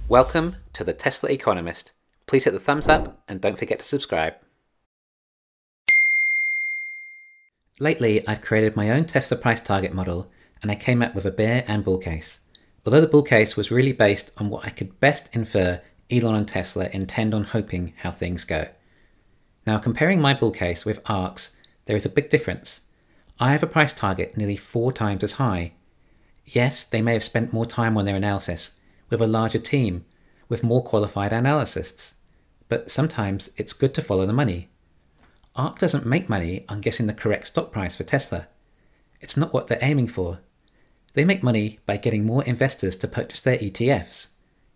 Welcome to the Tesla Economist. Please hit the thumbs up and don't forget to subscribe. Lately, I've created my own Tesla price target model, and I came up with a bear and bull case. Although the bull case was really based on what I could best infer Elon and Tesla intend on hoping how things go. Now, comparing my bull case with ARK's, there is a big difference. I have a price target nearly 4 times as high. Yes, they may have spent more time on their analysis, with a larger team, with more qualified analysts. But sometimes it's good to follow the money. ARK doesn't make money on guessing the correct stock price for Tesla. It's not what they're aiming for. They make money by getting more investors to purchase their ETFs.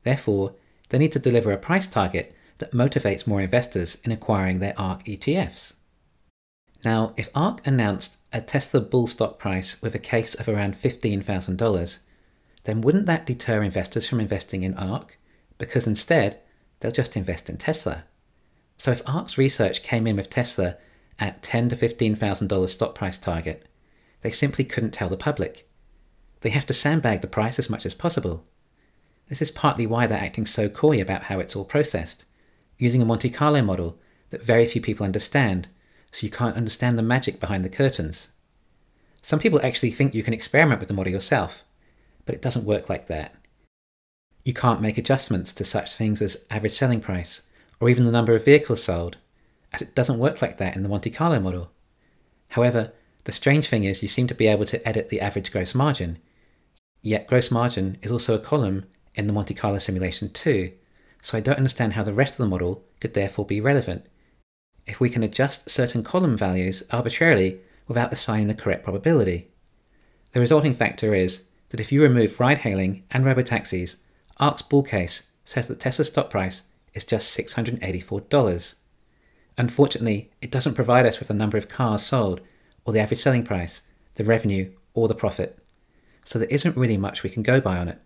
Therefore, they need to deliver a price target that motivates more investors in acquiring their ARK ETFs. Now, if ARK announced a Tesla bull stock price with a case of around $15,000, then wouldn't that deter investors from investing in ARK? Because instead, they'll just invest in Tesla. So if ARK's research came in with Tesla at $10,000 to $15,000 stock price target, they simply couldn't tell the public. They have to sandbag the price as much as possible. This is partly why they're acting so coy about how it's all processed, using a Monte Carlo model that very few people understand, so you can't understand the magic behind the curtains. Some people actually think you can experiment with the model yourself, but it doesn't work like that. You can't make adjustments to such things as average selling price, or even the number of vehicles sold, as it doesn't work like that in the Monte Carlo model. However, the strange thing is you seem to be able to edit the average gross margin, yet gross margin is also a column in the Monte Carlo simulation too, so I don't understand how the rest of the model could therefore be relevant, if we can adjust certain column values arbitrarily without assigning the correct probability. The resulting factor is that if you remove ride-hailing and robotaxis, ARK's bull case says that Tesla's stock price is just $684. Unfortunately, it doesn't provide us with the number of cars sold, or the average selling price, the revenue, or the profit. So there isn't really much we can go by on it.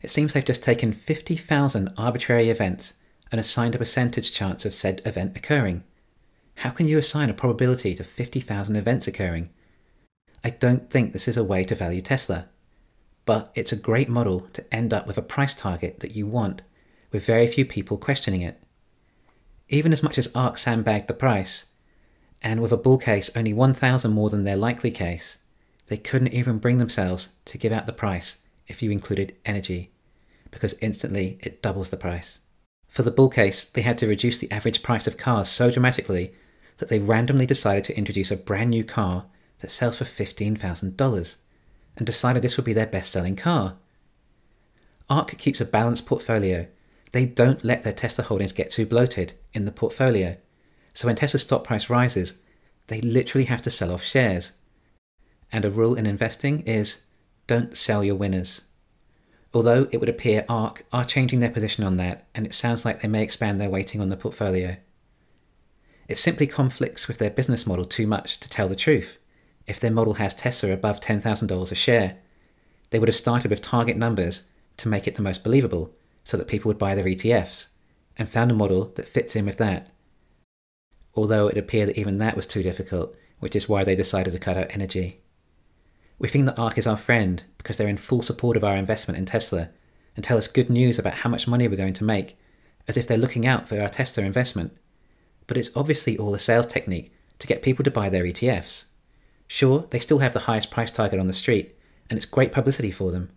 It seems they've just taken 50,000 arbitrary events and assigned a percentage chance of said event occurring. How can you assign a probability to 50,000 events occurring? I don't think this is a way to value Tesla. But it's a great model to end up with a price target that you want, with very few people questioning it. Even as much as ARK sandbagged the price, and with a bull case only 1,000 more than their likely case, they couldn't even bring themselves to give out the price if you included energy, because instantly it doubles the price. For the bull case, they had to reduce the average price of cars so dramatically that they randomly decided to introduce a brand new car that sells for $15,000. And decided this would be their best-selling car. ARK keeps a balanced portfolio. They don't let their Tesla holdings get too bloated in the portfolio. So when Tesla's stock price rises, they literally have to sell off shares. And a rule in investing is, don't sell your winners. Although it would appear ARK are changing their position on that, and it sounds like they may expand their weighting on the portfolio. It simply conflicts with their business model too much to tell the truth. If their model has Tesla above $10,000 a share, they would have started with target numbers to make it the most believable so that people would buy their ETFs, and found a model that fits in with that. Although it appeared that even that was too difficult, which is why they decided to cut out energy. We think that ARK is our friend because they're in full support of our investment in Tesla and tell us good news about how much money we're going to make, as if they're looking out for our Tesla investment. But it's obviously all a sales technique to get people to buy their ETFs. Sure, they still have the highest price target on the street, and it's great publicity for them.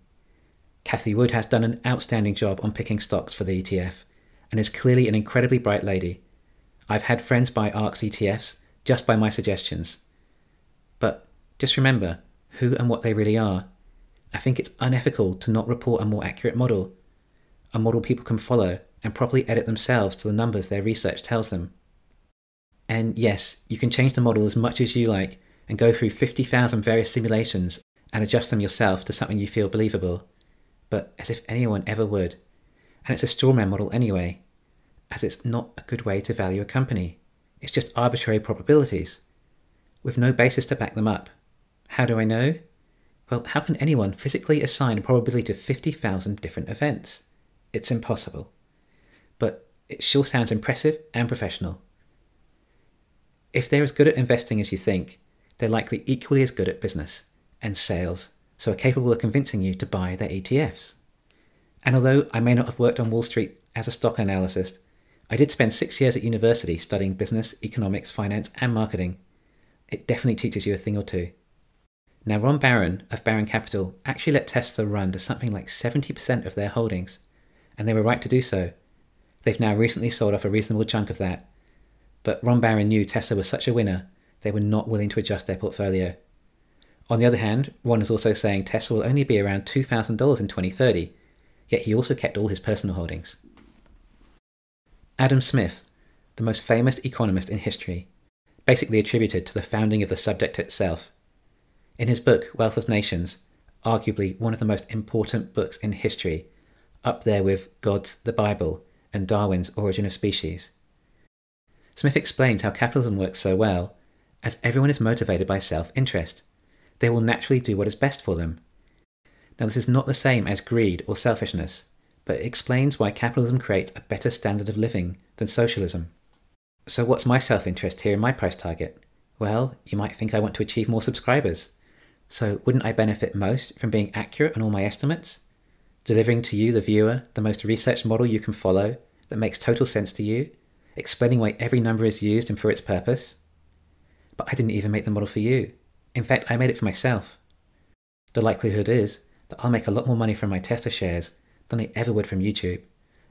Cathie Wood has done an outstanding job on picking stocks for the ETF, and is clearly an incredibly bright lady. I've had friends buy ARK's ETFs just by my suggestions. But just remember who and what they really are. I think it's unethical to not report a more accurate model, a model people can follow and properly edit themselves to the numbers their research tells them. And yes, you can change the model as much as you like, and go through 50,000 various simulations and adjust them yourself to something you feel believable. But as if anyone ever would. And it's a strawman model anyway, as it's not a good way to value a company. It's just arbitrary probabilities, with no basis to back them up. How do I know? Well, how can anyone physically assign a probability to 50,000 different events? It's impossible. But it sure sounds impressive and professional. If they're as good at investing as you think, they're likely equally as good at business and sales, so are capable of convincing you to buy their ETFs. And although I may not have worked on Wall Street as a stock analyst, I did spend 6 years at university studying business, economics, finance, and marketing. It definitely teaches you a thing or two. Now, Ron Barron of Barron Capital actually let Tesla run to something like 70% of their holdings, and they were right to do so. They've now recently sold off a reasonable chunk of that, but Ron Barron knew Tesla was such a winner, they were not willing to adjust their portfolio. On the other hand, Ron is also saying Tesla will only be around $2,000 in 2030, yet he also kept all his personal holdings. Adam Smith, the most famous economist in history, basically attributed to the founding of the subject itself. In his book, Wealth of Nations, arguably one of the most important books in history, up there with God's The Bible and Darwin's Origin of Species, Smith explains how capitalism works so well, as everyone is motivated by self-interest. They will naturally do what is best for them. Now, this is not the same as greed or selfishness, but it explains why capitalism creates a better standard of living than socialism. So what's my self-interest here in my price target? Well, you might think I want to achieve more subscribers. So wouldn't I benefit most from being accurate on all my estimates? Delivering to you, the viewer, the most researched model you can follow that makes total sense to you, explaining why every number is used and for its purpose? But I didn't even make the model for you. In fact, I made it for myself. The likelihood is that I'll make a lot more money from my Tesla shares than I ever would from YouTube,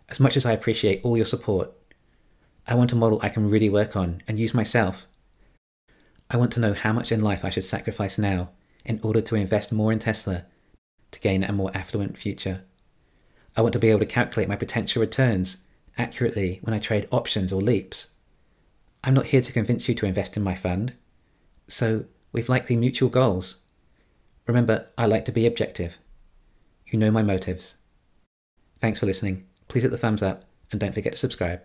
as much as I appreciate all your support. I want a model I can really work on and use myself. I want to know how much in life I should sacrifice now in order to invest more in Tesla to gain a more affluent future. I want to be able to calculate my potential returns accurately when I trade options or leaps. I'm not here to convince you to invest in my fund, so we've likely mutual goals. Remember, I like to be objective. You know my motives. Thanks for listening. Please hit the thumbs up and don't forget to subscribe.